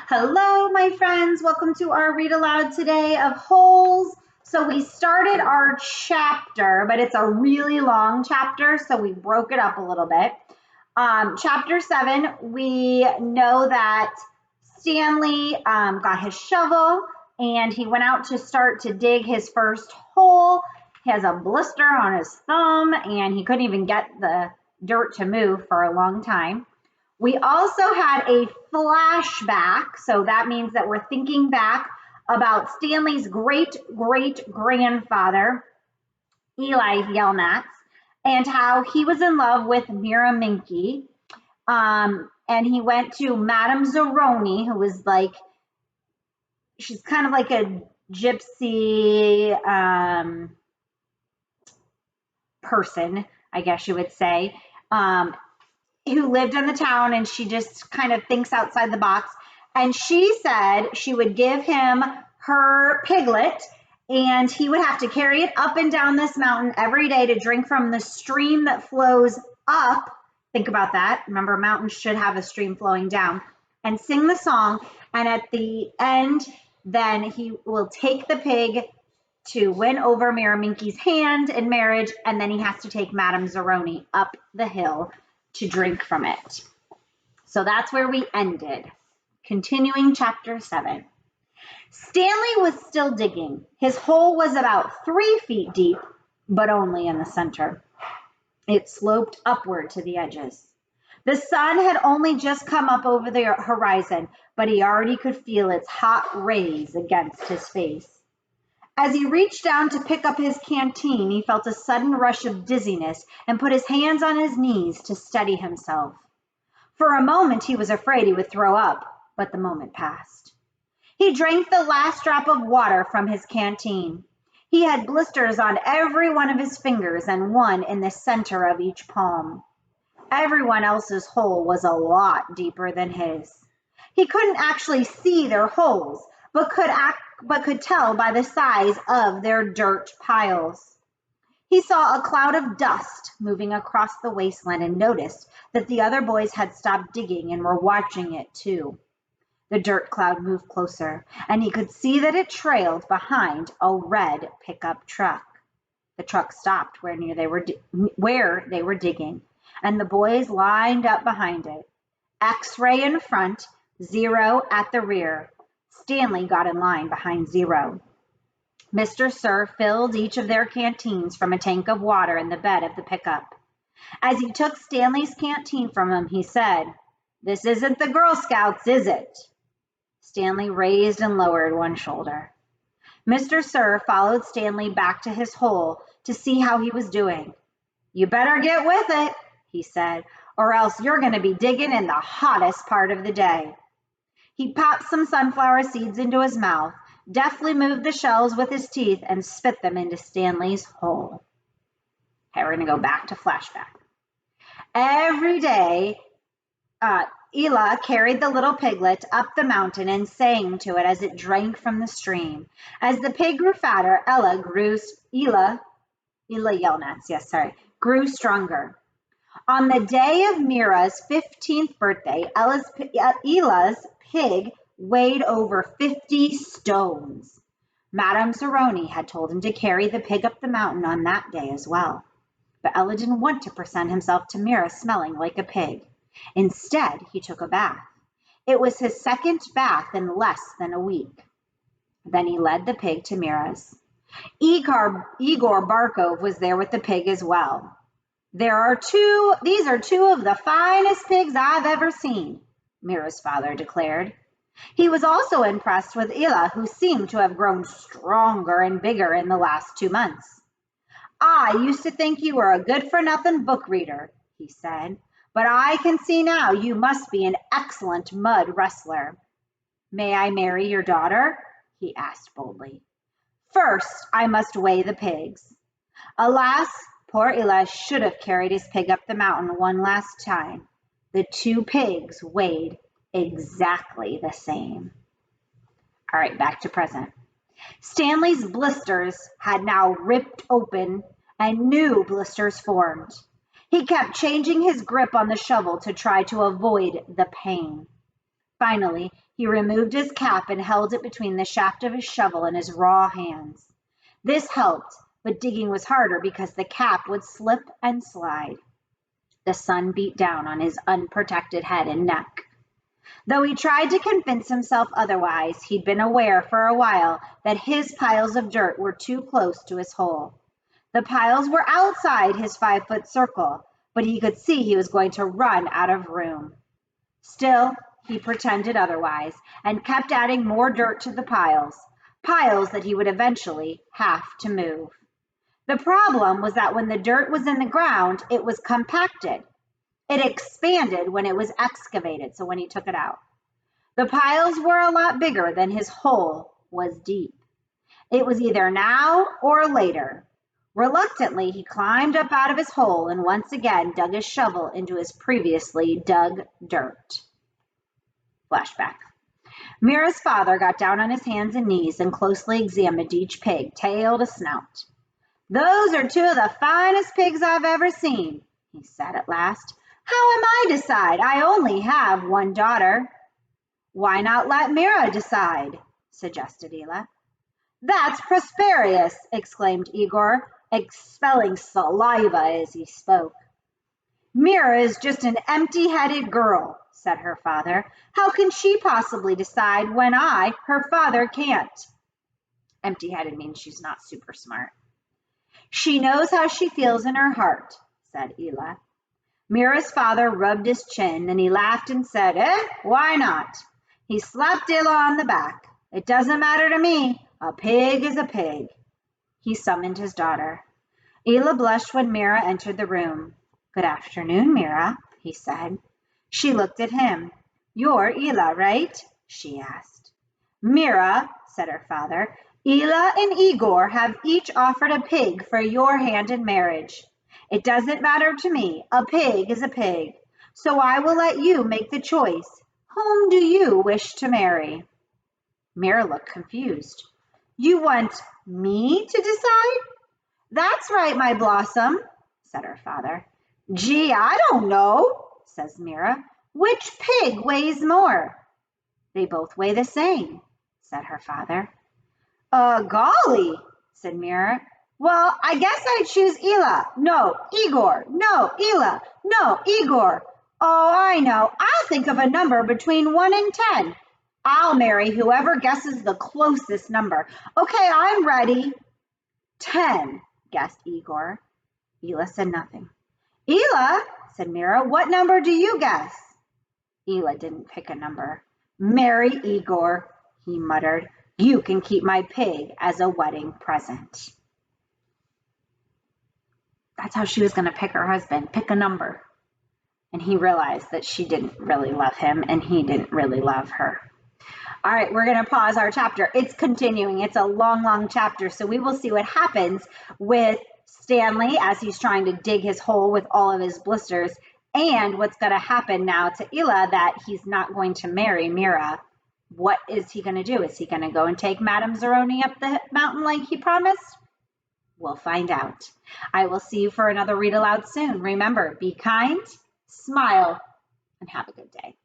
Hello, my friends. Welcome to our read aloud today of Holes. So we started our chapter, but it's a really long chapter, so we broke it up a little bit. Chapter 7, we know that Stanley got his shovel and he went out to start to dig his first hole. He has a blister on his thumb and he couldn't even get the dirt to move for a long time. We also had a flashback, so that means that we're thinking back about Stanley's great-great-grandfather, Eli Yelnats, and how he was in love with Mira Minky. And he went to Madame Zeroni, who was like, she's kind of like a gypsy person, I guess you would say. Who lived in the town, and she just kind of thinks outside the box. And she said she would give him her piglet and he would have to carry it up and down this mountain every day to drink from the stream that flows up. Think about that. Remember, mountains should have a stream flowing down, and sing the song. And at the end, then he will take the pig to win over Miraminki's hand in marriage, and then he has to take Madame Zeroni up the hill to drink from it. So that's where we ended. Continuing chapter 7. Stanley was still digging. His hole was about 3 feet deep, but only in the center. It sloped upward to the edges. The sun had only just come up over the horizon, but he already could feel its hot rays against his face. As he reached down to pick up his canteen, he felt a sudden rush of dizziness and put his hands on his knees to steady himself. For a moment he was afraid he would throw up, but the moment passed. He drank the last drop of water from his canteen. He had blisters on every one of his fingers and one in the center of each palm. Everyone else's hole was a lot deeper than his. He couldn't actually see their holes, but could tell by the size of their dirt piles. He saw a cloud of dust moving across the wasteland and noticed that the other boys had stopped digging and were watching it too. The dirt cloud moved closer, and he could see that it trailed behind a red pickup truck. The truck stopped where they were digging, and the boys lined up behind it. X-ray in front, 0 at the rear. Stanley got in line behind 0. Mr. Sir filled each of their canteens from a tank of water in the bed of the pickup. As he took Stanley's canteen from him, he said, "This isn't the Girl Scouts, is it?" Stanley raised and lowered one shoulder. Mr. Sir followed Stanley back to his hole to see how he was doing. "You better get with it," he said, "or else you're going to be digging in the hottest part of the day." He popped some sunflower seeds into his mouth, deftly moved the shells with his teeth, and spit them into Stanley's hole. Okay, we're going to go back to flashback. Every day, Ela carried the little piglet up the mountain and sang to it as it drank from the stream. As the pig grew fatter, Ela Yelnats, grew stronger. On the day of Mira's 15th birthday, Ela's pig weighed over 50 stones. Madame Zeroni had told him to carry the pig up the mountain on that day as well. But Ela didn't want to present himself to Mira smelling like a pig. Instead, he took a bath. It was his second bath in less than a week. Then he led the pig to Mira's. Igor Barkov was there with the pig as well. These are two of the finest pigs I've ever seen," Mira's father declared. He was also impressed with Ela, who seemed to have grown stronger and bigger in the last 2 months. "I used to think you were a good-for-nothing book reader," he said, "but I can see now you must be an excellent mud wrestler." "May I marry your daughter?" he asked boldly. "First, I must weigh the pigs." Alas, poor Ela should have carried his pig up the mountain one last time. The 2 pigs weighed exactly the same. All right, back to present. Stanley's blisters had now ripped open and new blisters formed. He kept changing his grip on the shovel to try to avoid the pain. Finally, he removed his cap and held it between the shaft of his shovel and his raw hands. This helped, but digging was harder because the cap would slip and slide. The sun beat down on his unprotected head and neck. Though he tried to convince himself otherwise, he'd been aware for a while that his piles of dirt were too close to his hole. The piles were outside his 5-foot circle, but he could see he was going to run out of room. Still, he pretended otherwise and kept adding more dirt to the piles that he would eventually have to move. The problem was that when the dirt was in the ground, it was compacted. It expanded when it was excavated, so when he took it out. The piles were a lot bigger than his hole was deep. It was either now or later. Reluctantly, he climbed up out of his hole and once again dug his shovel into his previously dug dirt. Flashback. Mira's father got down on his hands and knees and closely examined each pig, tail to snout. "Those are two of the finest pigs I've ever seen," he said at last. "How am I to decide? I only have one daughter." "Why not let Mira decide?" suggested Ela. "That's prosperous," exclaimed Igor, expelling saliva as he spoke. "Mira is just an empty-headed girl," said her father. "How can she possibly decide when I, her father, can't?" Empty-headed means she's not super smart. "She knows how she feels in her heart," said Ela. Mira's father rubbed his chin, then he laughed and said, why not?" He slapped Ela on the back. "It doesn't matter to me. A pig is a pig." He summoned his daughter. Ela blushed when Mira entered the room. "Good afternoon, Mira," he said. She looked at him. "You're Ela, right?" she asked. "Mira," said her father, "Ela and Igor have each offered a pig for your hand in marriage. It doesn't matter to me. A pig is a pig. So I will let you make the choice. Whom do you wish to marry?" Mira looked confused. "You want me to decide?" "That's right, my blossom," said her father. "Gee, I don't know," says Mira. "Which pig weighs more?" "They both weigh the same," said her father. Golly," said Mira. "Well, I guess I'd choose Ela. No, Igor. No, Ela. No, Igor. Oh, I know. I'll think of a number between 1 and 10. I'll marry whoever guesses the closest number. Okay, I'm ready." 10, guessed Igor. Ela said nothing. "Ela," said Mira, "what number do you guess?" Ela didn't pick a number. "Marry Igor," he muttered. "You can keep my pig as a wedding present." That's how she was going to pick her husband, pick a number. And he realized that she didn't really love him and he didn't really love her. All right, we're going to pause our chapter. It's continuing. It's a long, long chapter. So we will see what happens with Stanley as he's trying to dig his hole with all of his blisters, and what's going to happen now to Ela that he's not going to marry Mira. What is he going to do? Is he going to go and take Madame Zeroni up the mountain like he promised? We'll find out. I will see you for another read aloud soon. Remember, be kind, smile, and have a good day.